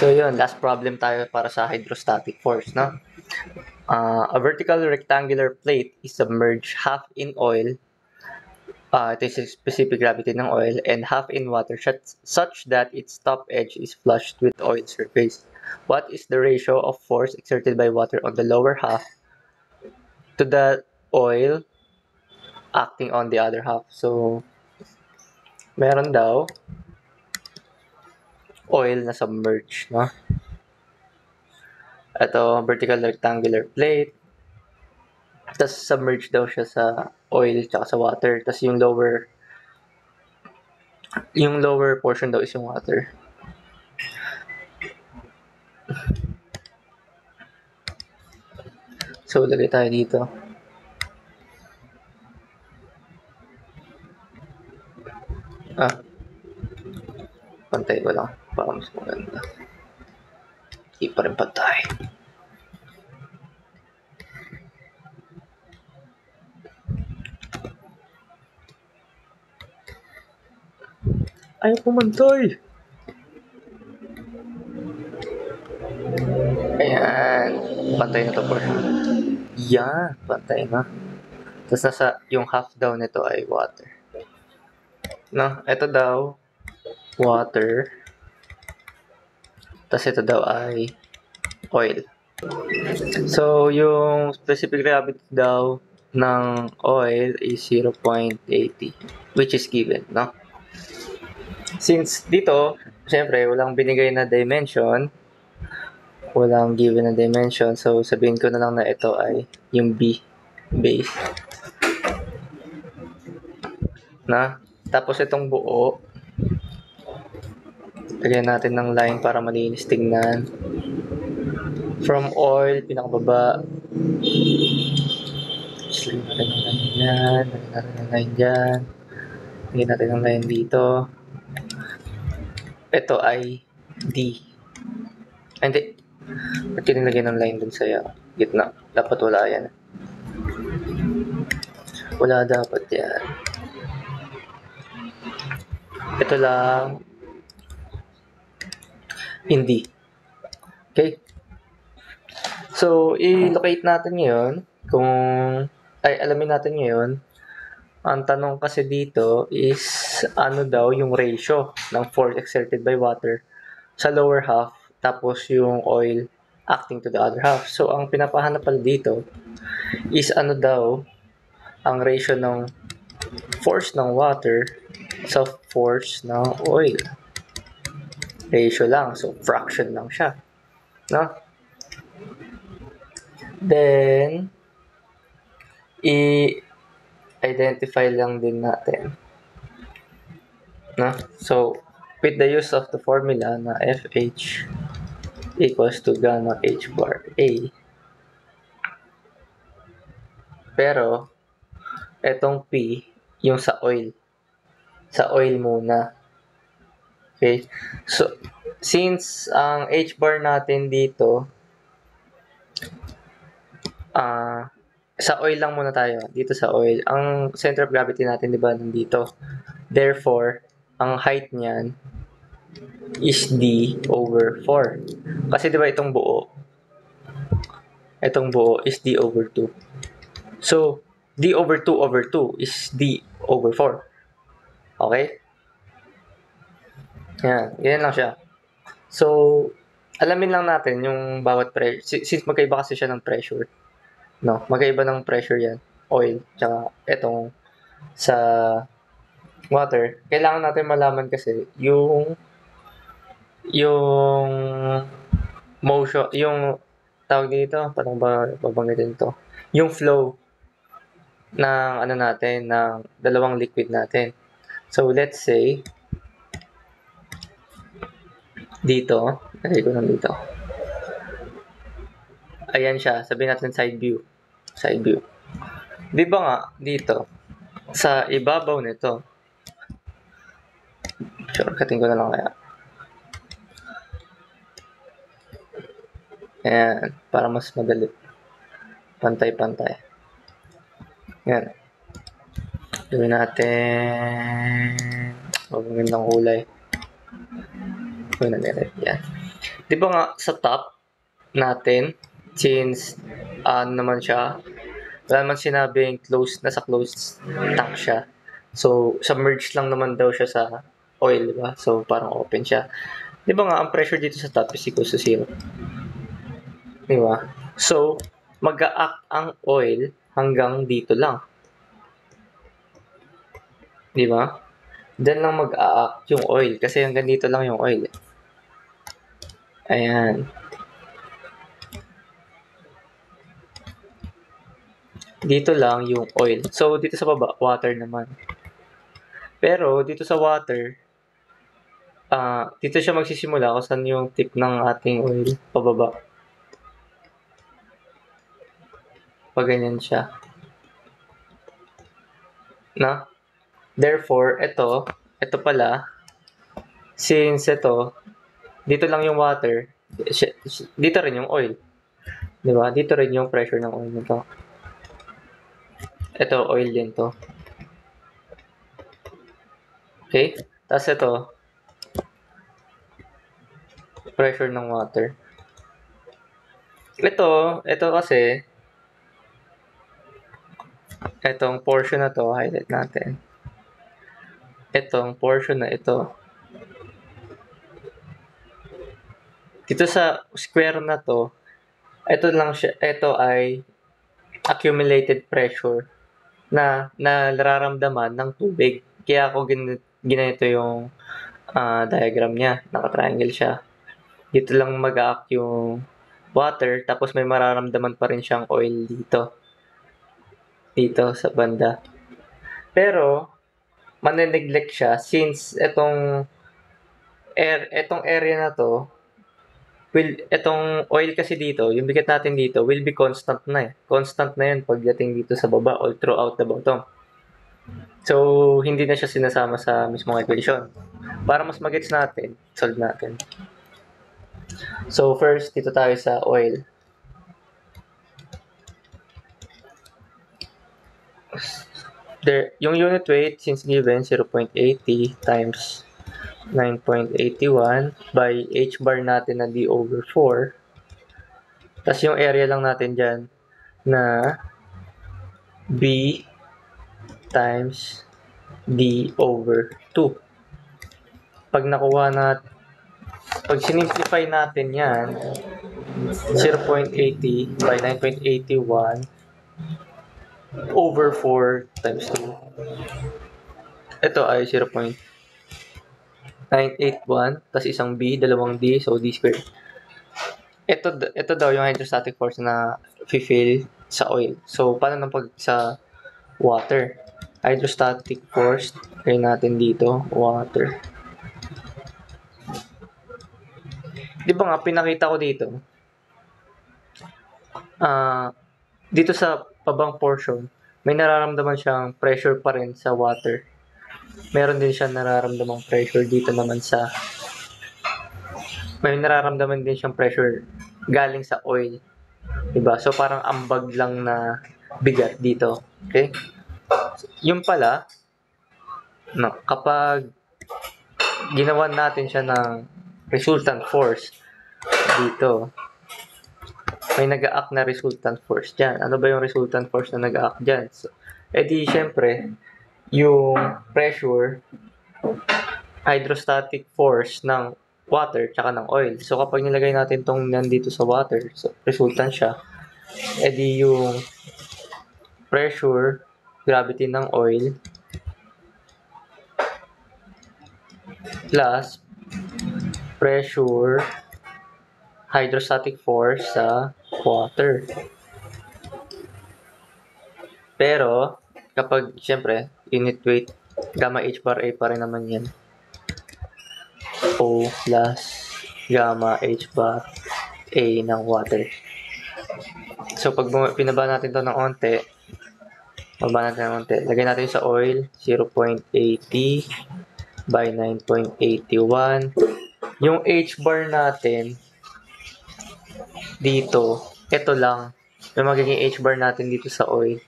So yun, last problem tayo para sa hydrostatic force, no? A vertical rectangular plate is submerged half in oil, ito is specific gravity ng oil, and half in water such that its top edge is flushed with oil surface. What is the ratio of force exerted by water on the lower half to the oil acting on the other half? So, meron daw oil na submerged, no? Ito, vertical rectangular plate. Tapos submerged daw siya sa oil tsaka sa water. Tapos yung lower portion daw is yung water. So, lagay tayo dito. Pantay ko lang para mas maganda. Hindi pa rin pantay. Ayaw pumantay! Ayan. Pantay na to po. Yan. Pantay na. Tapos nasa yung half down nito ay water. No? Ito daw water. Tapos ito daw ay oil. So, yung specific gravity daw ng oil is 0.80, which is given, no? Since dito, syempre, walang binigay na dimension, walang given na dimension, so sabihin ko na lang na ito ay yung B, base. Na? Tapos itong buo, lagyan natin ng line para malinis tingnan. From oil, pinakababa. Lagyan natin ng line dyan. Lagyan natin ng line dyan. Lagyan natin ng line dito. Ito ay D. Hindi. Ba't kinilagyan ng line dun sa gitna? Dapat wala yan. Wala dapat yan. Ito lang. Hindi. Okay? So, i-locate natin ngayon kung alamin natin ngayon. Ang tanong kasi dito is ano daw yung ratio ng force exerted by water sa lower half tapos yung oil acting to the other half. So, ang pinapahanap pala dito is ano daw ang ratio ng force ng water sa force ng oil. Ratio lang. So, fraction lang siya. No? Then, i-identify lang din natin. No? So, with the use of the formula na FH equals to gamma H bar A. Pero, etong P, yung sa oil. Sa oil muna. Okay? So, since ang H bar natin dito, sa oil lang muna tayo. Dito sa oil. Ang center of gravity natin, di ba, nandito. Therefore, ang height niyan is D over 4. Kasi di ba itong buo is D over 2. So, D over 2 over 2 is D over 4. Okay? Yan. Ganyan lang siya. So, alamin lang natin yung bawat pressure. Since magkaiba kasi siya ng pressure. No? Magkaiba ng pressure yan. Oil. Tsaka itong sa water. Kailangan natin malaman kasi yung motion, yung tawag dito, paano ba babanggitin to? Yung flow ng ano natin, ng dalawang liquid natin. So, let's say, dito, lagay ko lang dito. Ayan siya, sabihin natin side view. Side view. Di ba nga, dito, sa ibabaw nito, shortcutin ko na lang kaya. Ayan, para mas madali. Pantay-pantay. Ayan. Gawin natin magandang kulay. Gawin natin. Yan. Di ba nga sa top natin, since naman siya, wala naman sinabing nasa closed tank siya. So, submerged lang naman daw siya sa oil, di ba? So, parang open siya. Di ba nga, ang pressure dito sa top is equals to 0. Di ba? So, mag-a-act ang oil hanggang dito lang. Di ba? Diyan lang mag-a-act yung oil kasi hanggang dito lang yung oil. Ayan. Dito lang yung oil. So, dito sa baba, water naman. Pero, dito sa water, dito siya magsisimula kung saan yung tip ng ating oil pababa. Pag ganyan siya. Na? Therefore, ito pala, since ito, dito lang yung water, dito rin yung oil. Di ba? Dito rin yung pressure ng oil nito. Ito, oil din to. Okay? Tapos ito, pressure ng water. Ito kasi, itong portion na to, highlight natin. Itong portion na ito. Dito sa square na to, ito ay accumulated pressure na nararamdaman ng tubig. Kaya ako ginito yung diagram niya. Naka-triangle siya. Dito lang mag-a-act yung water, tapos may mararamdaman pa rin siyang oil dito. Dito sa banda. Pero, maneneglect siya since itong area na to, itong oil kasi dito, yung bigat natin dito, will be constant na eh. Constant na yan pagdating dito sa baba all throughout the bottom. So, hindi na siya sinasama sa mismong equation. Para mas magets natin, solve natin. So, first, dito tayo sa oil. Yung unit weight, since given, 0.80 times 9.81 by h bar natin na d over 4. Tapos yung area lang natin dyan na b times d over 2. Pag nakuha natin, pag sinimplify natin yan, 0.80 by 9.81 over 4 times 2. Ito ay 0.981 tas isang b, dalawang d, so d squared. Ito daw yung hydrostatic force na fill sa oil. So, paano nang pag sa water? Hydrostatic force, try natin dito, water. Di ba nga, pinakita ko dito, dito sa pabang portion, may nararamdaman siyang pressure pa rin sa water. Meron din siyang nararamdamang pressure dito naman may nararamdaman din siyang pressure galing sa oil. Diba? So, parang ambag lang na bigat dito. Okay? Yung pala, no, kapag ginawa natin siya ng resultant force dito, may nag-a-act na resultant force dyan. Ano ba yung resultant force na nag-a-act dyan? So, edi, syempre, yung pressure, hydrostatic force ng water tsaka ng oil. So, kapag nilagay natin tong nandito sa water, so, resultant siya, edi yung pressure, gravity ng oil, plus pressure, hydrostatic force sa water. Pero, kapag, syempre, unit weight, gamma h bar A pa rin naman yan. O plus gamma h bar A ng water. So, pag pinaba natin to ng onte, lagay natin sa oil, 0.80 by 9.81. Yung h bar natin, dito, ito lang. Yung magiging h bar natin dito sa oil.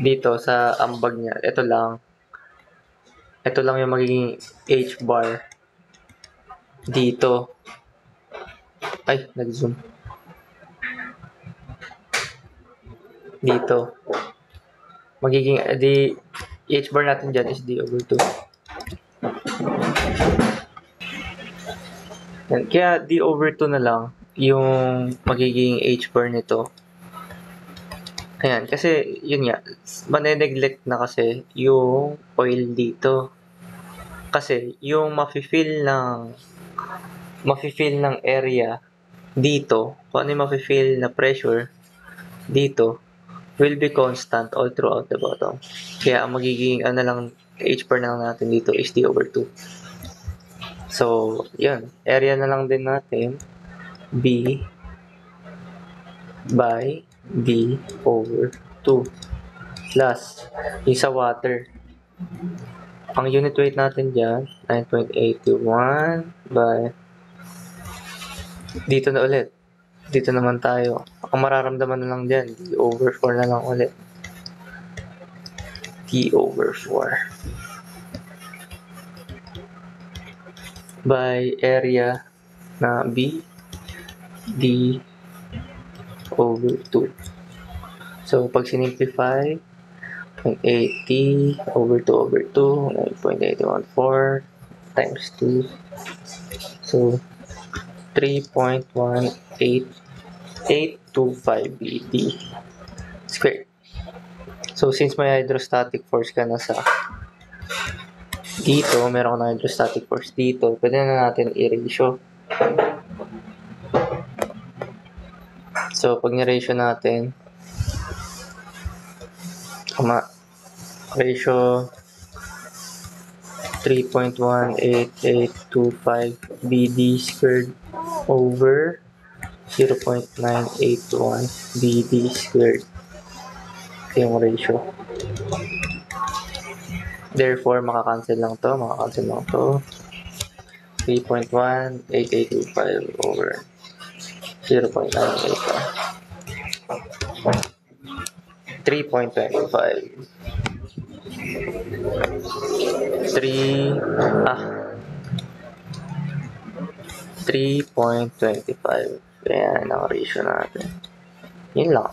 Dito, sa ambag niya, ito lang. Ito lang yung magiging h bar dito. Ay, nag-zoom. Dito. Magiging, di, h bar natin dyan is d over 2. Yan. Kaya d over 2 na lang yung magiging h bar nito. Ayan, kasi yun nga, maneneglect na kasi yung oil dito. Kasi yung mafe-fill ng area dito, kung ano yung mafe-fill na pressure dito, will be constant all throughout the bottom. Kaya ang magiging ano lang, h bar na lang natin dito is d over 2. So, yun. Area na lang din natin B by D over 2 plus yung sa water. Ang unit weight natin dyan, 9.81 by dito na ulit. Dito naman tayo. Ang mararamdaman na lang dyan, D over 4 na lang ulit. D over 4 by area na B D over 2. So, pag sinimplify, 0.80 over 2 over 2, 9.814 times 2. So, 3.18825 BD squared. So, since may hydrostatic force ka na sa dito, meron ka na hydrostatic force dito, pwede na natin i-ratio. So, pag ni-ratio natin, ratio 3.18825 BD squared over 0.981 BD squared. Ito yung ratio. Therefore, makakancel lang to. 3.18825 over 0.981. 3.25. 3.25. Ayan ang ratio natin. Yun lang.